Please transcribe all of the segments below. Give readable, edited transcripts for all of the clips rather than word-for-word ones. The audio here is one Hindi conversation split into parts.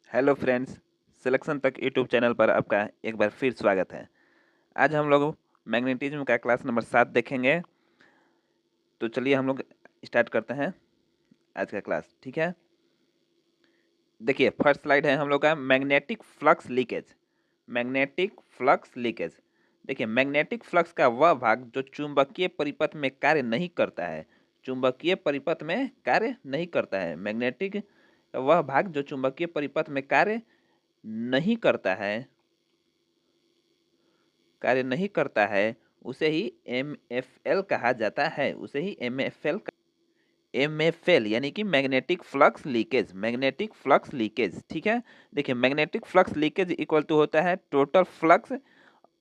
हेलो फ्रेंड्स, सिलेक्शन तक यूट्यूब चैनल पर आपका एक बार फिर स्वागत है। आज हम लोग मैग्नेटिज्म का क्लास नंबर 7 देखेंगे। तो चलिए हम लोग स्टार्ट करते हैं आज का क्लास। ठीक है, देखिए फर्स्ट स्लाइड है हम लोग का magnetic flux leakage. Magnetic flux leakage, देखिए मैग्नेटिक फ्लक्स का वह भाग जो चुंबकीय परिपथ में कार्य नहीं करता है। चुंबकीय परिपथ में कार्य नहीं करता है। मैग्नेटिक वह भाग जो चुंबकीय परिपथ में कार्य नहीं करता है उसे ही MFL कहा जाता है। उसे ही MFL यानी कि magnetic flux leakage. Magnetic flux leakage, ठीक है। देखिए magnetic flux leakage equal to होता है total flux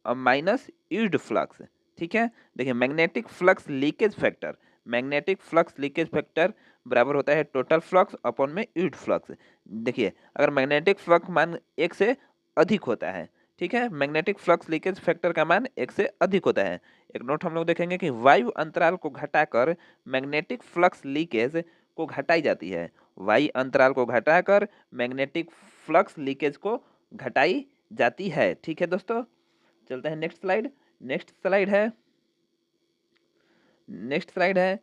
minus yield flux. ठीक है, देखिए मैग्नेटिक फ्लक्स लीकेज फैक्टर बराबर होता है टोटल फ्लक्स अपॉन में ईल्ड फ्लक्स। देखिए अगर मैग्नेटिक फ्लक्स मान 1 से अधिक होता है, ठीक है, मैग्नेटिक फ्लक्स लीकेज फैक्टर का मान 1 से अधिक होता है। एक नोट हम लोग देखेंगे कि वायु अंतराल को घटाकर मैग्नेटिक फ्लक्स लीकेज को घटाई जाती है। वायु अंतराल को घटाकर मैग्नेटिक फ्लक्स लीकेज को घटाई जाती है। ठीक है दोस्तों, चलते हैं नेक्स्ट स्लाइड। नेक्स्ट स्लाइड है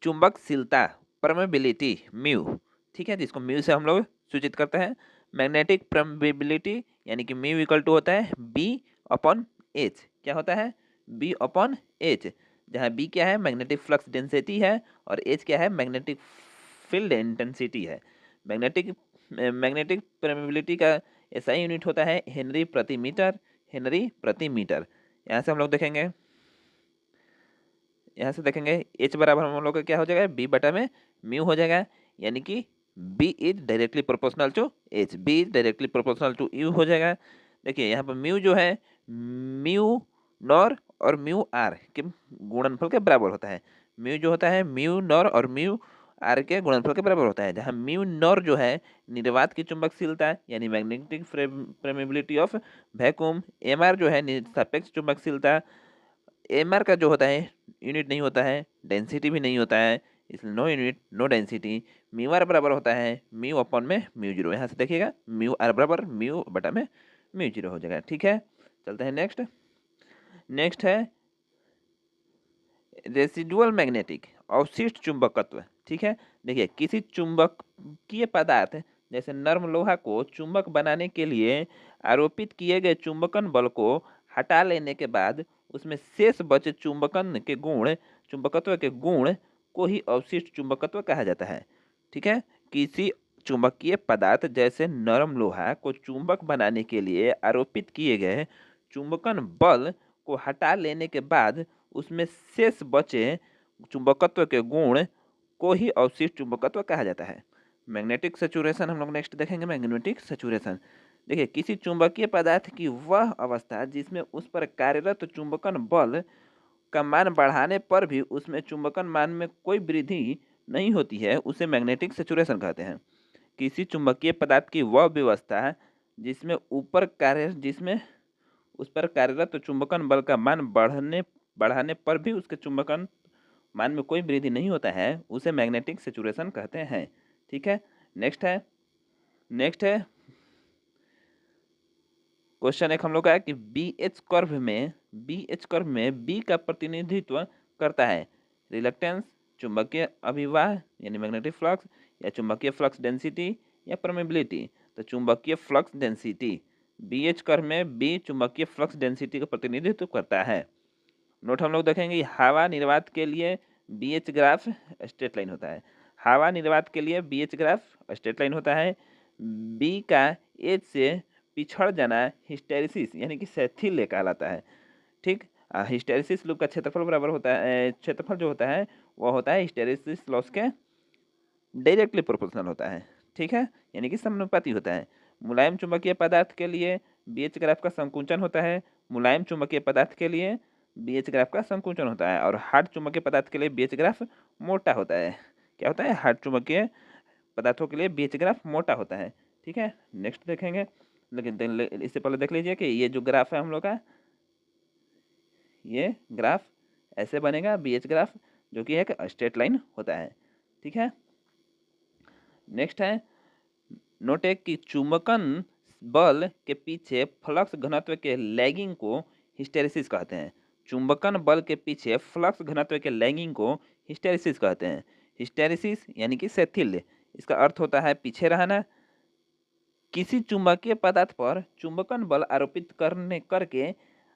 चुंबकशीलता, परमेबिलिटी, म्यू। ठीक है, जिसको म्यू से हम लोग सूचित करते हैं। मैग्नेटिक परमेबिलिटी यानी कि म्यू इक्वल टू होता है बी अपॉन एच। क्या होता है? बी अपॉन एच, जहाँ बी क्या है? मैग्नेटिक फ्लक्स डेंसिटी है और एच क्या है? मैग्नेटिक फील्ड इंटेंसिटी है। मैग्नेटिक मैग्नेटिक परमेबिलिटी का ऐसा ही यूनिट होता है हेनरी प्रति मीटर। यहाँ से हम लोग देखेंगे, एच बराबर हम लोग का क्या हो जाएगा? बी बटा में म्यू हो जाएगा, यानी कि B is directly proportional to H, B is directly proportional to U हो जाएगा। देखिए यहाँ पर म्यू जो है म्यू नॉर और म्यू आर के गुणनफल के बराबर होता है। म्यू जो होता है म्यू नॉर और म्यू आर के गुणनफल के बराबर होता है, जहाँ म्यू नॉर जो है निर्वात की चुंबकशीलता यानी magnetic permeability of vacuum, M R जो है सापेक्ष चुंबकशीलता। एम आर का जो होता है यूनिट नहीं होता है, डेंसिटी भी नहीं होता है, इसलिए no unit no density. Mu R बराबर होता है म्यू अपॉन में म्यू जीरो। यहाँ से देखिएगा म्यू आर बराबर म्यू बटा में म्यू जीरो हो जाएगा। ठीक है, चलते हैं नेक्स्ट। नेक्स्ट है रेसिडुअल मैग्नेटिक, अवशिष्ट चुंबकत्व। ठीक है, देखिए किसी चुंबकीय पदार्थ जैसे नर्म लोहा को चुंबक बनाने के लिए आरोपित किए गए चुंबकन बल को हटा लेने के बाद उसमें शेष बचे चुंबकत्व के गुण को ही अवशिष्ट चुंबकत्व कहा जाता है। ठीक है, किसी चुंबकीय पदार्थ जैसे नरम लोहा को चुंबक बनाने के लिए आरोपित किए गए चुंबकन बल को हटा लेने के बाद उसमें शेष बचे चुंबकत्व के गुण को ही अवशिष्ट चुंबकत्व कहा जाता है। मैग्नेटिक सैचुरेशन हम लोग नेक्स्ट देखेंगे। मैग्नेटिक सैचुरेशन, देखिए किसी चुंबकीय पदार्थ की वह अवस्था जिसमें उस पर कार्यरत चुंबकन बल का मान बढ़ाने पर भी उसमें चुंबकन मान में कोई वृद्धि नहीं होती है, उसे मैग्नेटिक सैचुरेशन कहते हैं। किसी चुंबकीय पदार्थ की वह व्यवस्था जिसमें उस पर कार्यरत चुंबकन बल का मान बढ़ाने पर भी उसके चुंबकन मान में कोई वृद्धि नहीं होता है, उसे मैग्नेटिक सैचुरेशन कहते हैं। ठीक है, नेक्स्ट है क्वेश्चन एक हम लोग का है कि बी एच कर्व में बी का प्रतिनिधित्व करता है रिलक्टेंस, चुंबकीय अभिवाह यानी मैग्नेटिक फ्लक्स, या चुंबकीय फ्लक्स डेंसिटी या परमेबिलिटी। तो चुंबकीय flux density, B H curve में बी चुंबकीय फ्लक्स डेंसिटी का प्रतिनिधित्व करता है। नोट हम लोग देखेंगे हवा निर्वात के लिए B H graph straight line होता है। हवा निर्वात के लिए B H graph straight line होता है। बी का एच से पिछड़ जाना हिस्टेरिसिस यानी कि शैथिल्य कहलाता है। ठीक, हिस्टेरिसिस लूप का क्षेत्रफल बराबर होता है, क्षेत्रफल जो होता है वह होता है हिस्टेरिसिस लॉस के डायरेक्टली प्रोपोर्शनल होता है। ठीक है, यानी कि समानुपाती होता है। मुलायम चुंबकीय पदार्थ के लिए बीएच ग्राफ का संकुचन होता है। मुलायम चुंबकीय पदार्थ के लिए बीएच ग्राफ का संकुचन होता है, और हार्ड चुंबकीय पदार्थ के लिए बीएच ग्राफ मोटा होता है। क्या होता है? हार्ड चुंबकीय पदार्थों के लिए बीएच ग्राफ मोटा होता है। ठीक है, नेक्स्ट देखेंगे, लेकिन इससे पहले देख लीजिए कि ये जो ग्राफ है हम लोग का, ये ग्राफ ऐसे बनेगा बीएच ग्राफ, जो कि एक स्ट्रेट लाइन होता है। ठीक है, नेक्स्ट है नोट है कि चुंबकन बल के पीछे फ्लक्स घनत्व के लैगिंग को हिस्टेरिसिस कहते हैं। चुंबकन बल के पीछे फ्लक्स घनत्व के लैगिंग को हिस्टेरिसिस कहते हैं। हिस्टेरिसिस यानी कि शिथिल्य, इसका अर्थ होता है पीछे रहना। किसी चुंबकीय पदार्थ पर चुंबकन बल आरोपित करके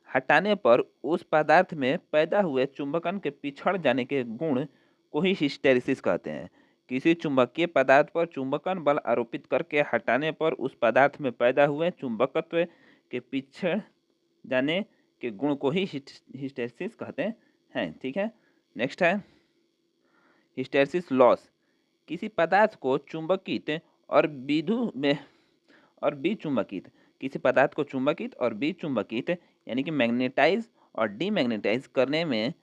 हटाने पर उस पदार्थ में पैदा हुए चुंबकन के पिछड़ जाने के गुण को ही हिस्टेरिसिस कहते हैं। किसी चुंबकीय पदार्थ पर चुंबकन बल आरोपित करके हटाने पर उस पदार्थ में पैदा हुए चुंबकत्व के पिछड़ जाने के गुण को ही हिस्टेरिसिस कहते हैं। ठीक है, नेक्स्ट है हिस्टेरिसिस लॉस। किसी पदार्थ को चुंबकित और विद्युत में और विचुंबकित, किसी पदार्थ को चुंबकित और विचुंबकित यानी कि मैग्नेटाइज और डीमैग्नेटाइज करने में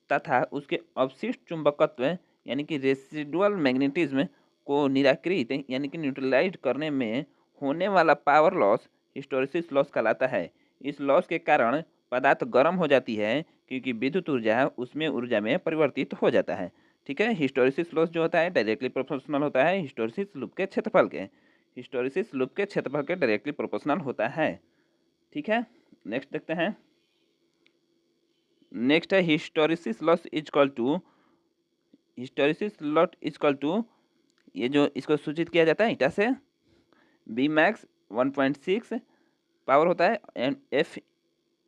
तथा उसके अवशिष्ट चुंबकत्व यानी कि रेसिडुअल मैग्नेटिज्म को निराकृत यानी कि न्यूट्रलाइज करने में होने वाला पावर लॉस हिस्टैरिसीस लॉस कहलाता है। इस लॉस के कारण पदार्थ गर्म हो जाती है क्योंकि विद्युत ऊर्जा उसमें ऊर्जा में परिवर्तित हो जाता है। ठीक है, हिस्टैरिसीस लॉस जो होता है डायरेक्टली प्रोपोर्शनल होता है हिस्टैरिसीस लूप के क्षेत्रफल के। हिस्टैरिसीस लूप के क्षेत्रफल के डायरेक्टली प्रोपोर्शनल होता है। ठीक है, नेक्स्ट देखते हैं। नेक्स्ट है hysteresis loss equal to, hysteresis loss equal to, ये जो इसको सूचित किया जाता है ईटा से, बी मैक्स 1.6 पावर होता है एंड एफ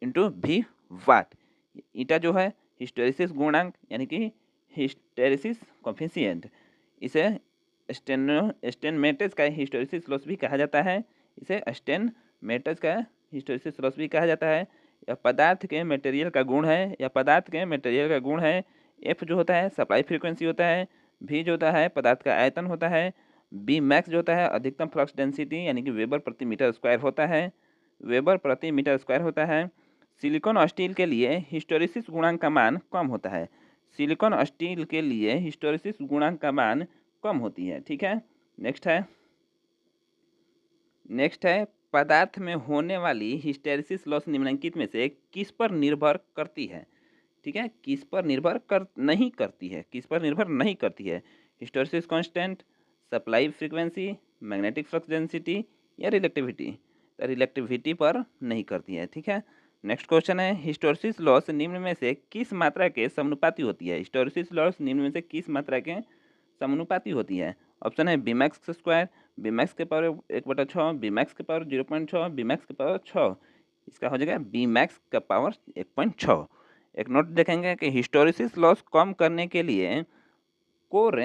इंटू भी वाट। ईटा जो है हिस्टैरिसीस गुणांक यानी कि हिस्टैरिसीस कोफिशिएंट, इसे स्टेनमेट्ज का हिस्टैरिसीस लॉस भी कहा जाता है। इसे स्टेनमेट्ज का हिस्टैरिसीस लॉस भी कहा जाता है। यह पदार्थ के मटेरियल का गुण है, या पदार्थ के मटेरियल का गुण है। एफ जो होता है सप्लाई फ्रीक्वेंसी होता है, भी जो होता है पदार्थ का आयतन होता है, बी मैक्स जो होता है अधिकतम फ्लक्स डेंसिटी यानी कि वेबर प्रति मीटर स्क्वायर होता है, वेबर प्रति मीटर स्क्वायर होता है। सिलिकॉन और स्टील के लिए हिस्टैरिसीस गुणांक का मान कम होता है। सिलिकॉन और स्टील के लिए हिस्टैरिसीस गुणांक का मान कम होती है। ठीक है, नेक्स्ट है पदार्थ में होने वाली हिस्टैरिसीस लॉस निम्नलिखित में से किस पर निर्भर करती है। ठीक है, किस पर निर्भर नहीं करती है, किस पर निर्भर नहीं करती है। Hysteresis constant, supply frequency, magnetic flux density या रिलेक्टिविटी। रिलेक्टिविटी पर नहीं करती है। ठीक है, नेक्स्ट क्वेश्चन है हिस्टैरिसीस लॉस निम्न में से किस मात्रा के समानुपाती होती है। हिस्टैरिसीस लॉस निम्न में से किस मात्रा के समानुपाती होती है। ऑप्शन है बी मैक्स का स्क्वायर, बी मैक्स के पावर 1/6, बी मैक्स के पावर 0.6, बी मैक्स के पावर 6। इसका हो जाएगा बी मैक्स का पावर 1.6। एक नोट देखेंगे कि हिस्टैरिसीस लॉस कम करने के लिए कोर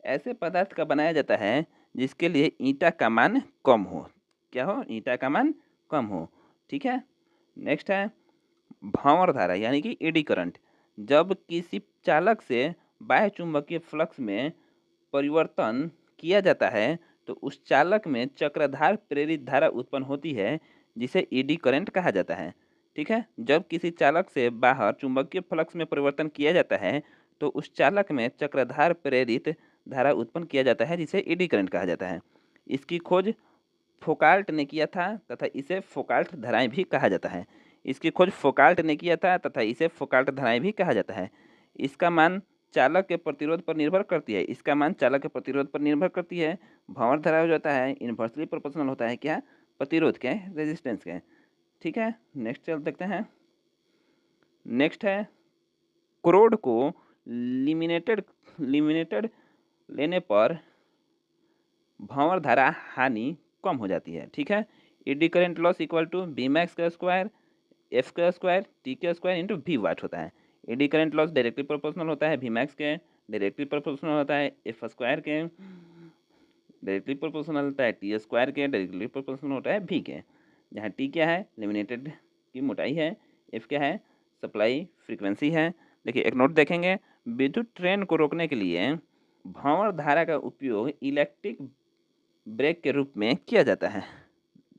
ऐसे पदार्थ का बनाया जाता है जिसके लिए ईटा का मान कम हो। क्या हो, ईटा का मान कम हो। ठीक है, नेक्स्ट है भंवर धारा यानी कि एडी करंट। जब किसी चालक से बाह्य चुंबकीय फ्लक्स में परिवर्तन किया जाता है तो उस चालक में चक्रधार प्रेरित धारा उत्पन्न होती है जिसे ईडी करंट कहा जाता है। ठीक है, जब किसी चालक से बाहर चुंबकीय फ्लक्स में परिवर्तन किया जाता है तो उस चालक में चक्रधार प्रेरित धारा उत्पन्न किया जाता है जिसे ईडी करंट कहा जाता है। इसकी खोज फोकाल्ट ने किया था तथा इसे फोकाल्ट धाराएं भी कहा जाता है। इसकी खोज फोकाल्ट ने किया था तथा इसे फोकाल्ट धाराएं भी कहा जाता है। इसका मान चालक के प्रतिरोध पर निर्भर करती है। इसका मान चालक के प्रतिरोध पर निर्भर करती है। भंवर धारा जो होता है इन्वर्सली प्रोपोर्शनल होता है क्या, प्रतिरोध के, रेजिस्टेंस के। ठीक है, नेक्स्ट चल देखते हैं। नेक्स्ट है क्रोड को लिमिनेटेड लेने पर भंवर धारा हानि कम हो जाती है। ठीक है, eddy current loss equal to B max का स्क्वायर एफ का स्क्वायर टी का स्क्वायर इंटू वी वाट होता है। Eddy current loss directly proportional होता है वी मैक्स के, डायरेक्टली प्रोपोर्शनल होता है एफ स्क्वायर के, डायरेक्टली प्रोपोर्शनल होता है टी स्क्वायर के, डायरेक्टली प्रोपोर्शनल होता है वी के। जहाँ टी क्या है लिमिनेटेड की मोटाई है, एफ क्या है सप्लाई फ्रीक्वेंसी है। देखिए एक नोट देखेंगे, विद्युत ट्रेन को रोकने के लिए भंवर धारा का उपयोग इलेक्ट्रिक ब्रेक के रूप में किया जाता है।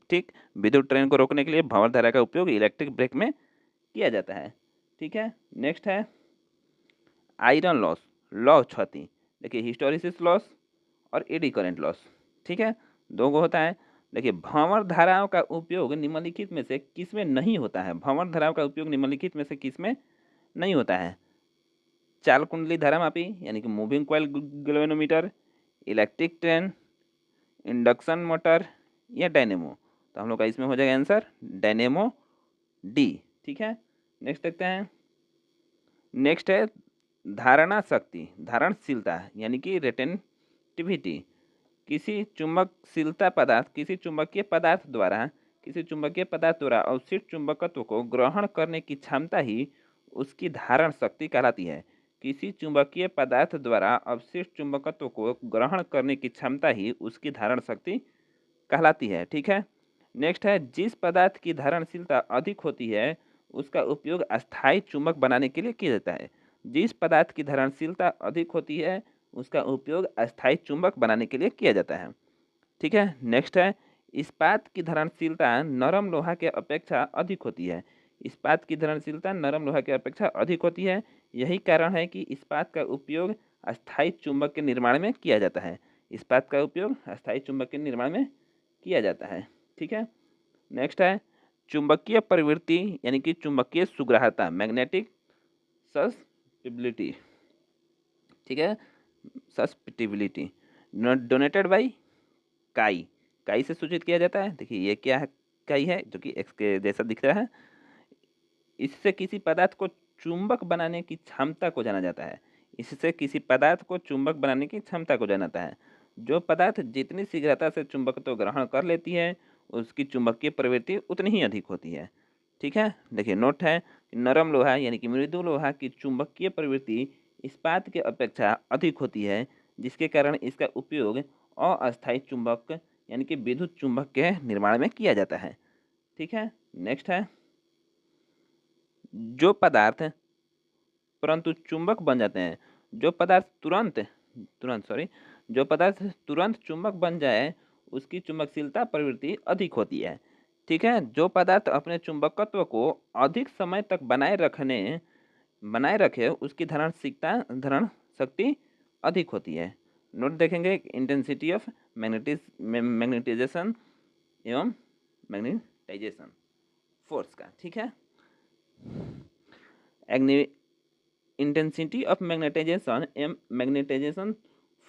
ठीक, विद्युत ट्रेन को रोकने के लिए भंवर धारा का उपयोग इलेक्ट्रिक ब्रेक में किया जाता है। ठीक है, नेक्स्ट है आयरन लॉस, लॉ क्षति। देखिए हिस्टैरिसीस लॉस और एडी करंट लॉस। ठीक है, दो को होता है। देखिए भंवर धाराओं का उपयोग निम्नलिखित में से किस में नहीं होता है। भंवर धाराओं का उपयोग निम्नलिखित में से किस में नहीं होता है। चाल कुंडली धारा मापी यानी कि moving coil galvanometer, electric train induction motor या डायनेमो। तो हम लोग का इसमें हो जाएगा आंसर डायनेमो डी। ठीक है, नेक्स्ट देखते हैं। नेक्स्ट है धारणा शक्ति, धारणशीलता यानी कि रेटेंटिविटी। किसी चुंबकीय पदार्थ द्वारा अवशिष्ट चुंबकत्व को ग्रहण करने की क्षमता ही उसकी धारण शक्ति कहलाती है। किसी चुंबकीय पदार्थ द्वारा अवशिष्ट चुंबकत्व को ग्रहण करने की क्षमता ही उसकी धारण शक्ति कहलाती है। ठीक है, नेक्स्ट है जिस पदार्थ की धारणशीलता अधिक होती है उसका उपयोग अस्थायी चुंबक बनाने के लिए किया जाता है। जिस पदार्थ की धारणशीलता अधिक होती है उसका उपयोग अस्थायी चुंबक बनाने के लिए किया जाता है। ठीक है, नेक्स्ट है इस्पात की धारणशीलता नरम लोहा के अपेक्षा अधिक होती है। इस्पात की धारणशीलता नरम लोहा की अपेक्षा अधिक होती है। यही कारण है कि इस्पात का उपयोग अस्थायी चुंबक के निर्माण में किया जाता है। इस्पात का उपयोग अस्थायी चुंबक के निर्माण में किया जाता है। ठीक है, नेक्स्ट है चुंबकीय प्रवृत्ति यानी कि चुंबकीय सुग्राह्यता, मैग्नेटिक सस्पिटिबिलिटी। ठीक है, सस्पिटिबिलिटी डोनेटेड बाई काई। काई से सूचित किया जाता है। देखिए ये क्या है, काई है जो कि एक्स के जैसा दिख रहा है। इससे किसी पदार्थ को चुंबक बनाने की क्षमता को जाना जाता है। इससे किसी पदार्थ को चुंबक बनाने की क्षमता को जाना जाता है। जो पदार्थ जितनी शीघ्रता से चुंबकत्व ग्रहण कर लेती है उसकी चुंबकीय प्रवृत्ति उतनी ही अधिक होती है। ठीक है, देखिए नोट है नरम लोहा यानी कि मृदु लोहा की चुंबकीय प्रवृत्ति इस्पात के अपेक्षा अधिक होती है, जिसके कारण इसका उपयोग अस्थायी चुंबक यानी कि विद्युत चुंबक के निर्माण में किया जाता है। ठीक है, नेक्स्ट है जो पदार्थ परंतु चुंबक बन जाते हैं। जो पदार्थ तुरंत चुंबक बन जाए उसकी चुंबकशीलता प्रवृत्ति अधिक होती है। ठीक है, जो पदार्थ अपने चुंबकत्व को अधिक समय तक बनाए रखे उसकी धारण शक्ति अधिक होती है। नोट देखेंगे इंटेंसिटी ऑफ मैग्नेटाइजेशन एवं मैग्नेटाइजेशन फोर्स का। ठीक है, इंटेंसिटी ऑफ मैग्नेटाइजेशन एवं मैग्नेटाइजेशन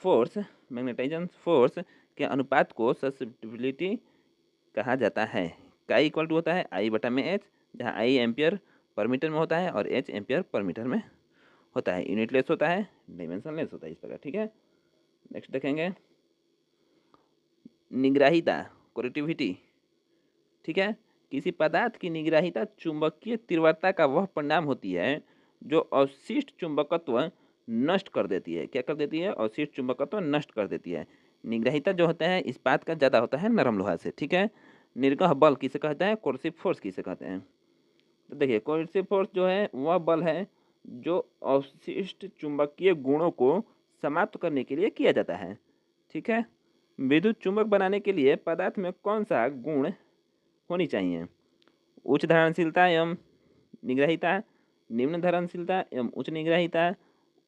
फोर्स के अनुपात को ससेप्टिबिलिटी कहा जाता है। का इक्वल टू होता है आई बटा में एच, जहाँ आई एम्पियर पर मीटर में होता है और एच एम्पियर पर मीटर में होता है। यूनिटलेस होता है, डायमेंशनलेस होता है इस प्रकार। ठीक है, नेक्स्ट देखेंगे निग्राहिता, कोरेटिविटी। ठीक है, किसी पदार्थ की निग्राहिता चुंबकीय तीव्रता का वह परिणाम होती है जो अवशिष्ट चुंबकत्व नष्ट कर देती है। क्या कर देती है? अवशिष्ट चुंबकत्व नष्ट कर देती है। निग्राहिता जो होता है इस्पात का ज़्यादा होता है नरम लोहा से। ठीक है, निर्गह बल किसे कहते हैं? कोर्सिव फोर्स किसे कहते हैं? तो देखिए कोर्सिव फोर्स जो है वह बल है जो अवशिष्ट चुंबकीय गुणों को समाप्त करने के लिए किया जाता है। ठीक है, विद्युत चुंबक बनाने के लिए पदार्थ में कौन सा गुण होनी चाहिए? उच्च धारणशीलता एवं निग्राहिता, निम्न धारणशीलता एवं उच्च निग्राहिता,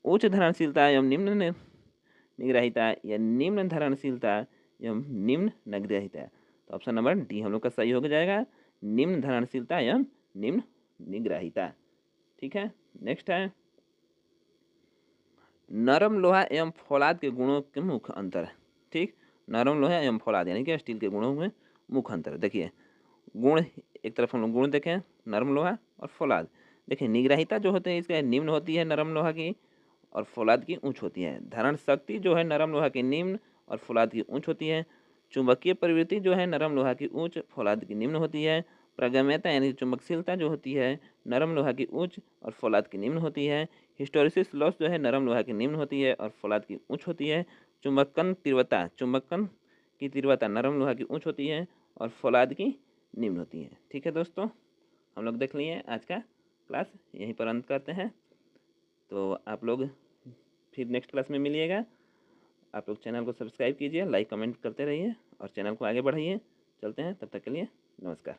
उच्च धारणशीलता एवं निम्न निग्राहिता या निम्न धारणशीलता एवं निम्न निग्राहिता। तो ऑप्शन नंबर डी हम लोग का सही हो जाएगा, निम्न धारणशीलता एवं निम्न निग्राहिता। ठीक है, नेक्स्ट है नरम लोहा एवं फौलाद के गुणों के मुख्य अंतर। ठीक, नरम लोहा एवं फौलाद यानी कि स्टील के गुणों में मुख्य अंतर। देखिए गुण, एक तरफ हम लोग गुण देखें नरम लोहा और फौलाद। देखिए निग्राहिता जो होते हैं इसका निम्न होती है नरम लोहा की और फौलाद की उच्च होती है। धारण शक्ति जो है नरम लोहा की निम्न और फौलाद की उच्च होती है। चुंबकीय प्रवृत्ति जो है नरम लोहा की उच्च, फौलाद की निम्न होती है। प्रगम्यता यानी चुंबकशीलता जो होती है नरम लोहा की उच्च और फौलाद की निम्न होती है। हिस्टोरिसिस लॉस जो है नरम लोहा की निम्न होती है और फौलाद की उच्च होती है। चुंबकन की तीव्रता नरम लोहा की उच्च होती है और फौलाद की निम्न होती है। ठीक है दोस्तों, हम लोग देख लिए आज का क्लास, यहीं पर अंत करते हैं। तो आप लोग फिर नेक्स्ट क्लास में मिलिएगा। आप लोग चैनल को सब्सक्राइब कीजिए, लाइक कमेंट करते रहिए और चैनल को आगे बढ़ाइए। चलते हैं, तब तक के लिए नमस्कार।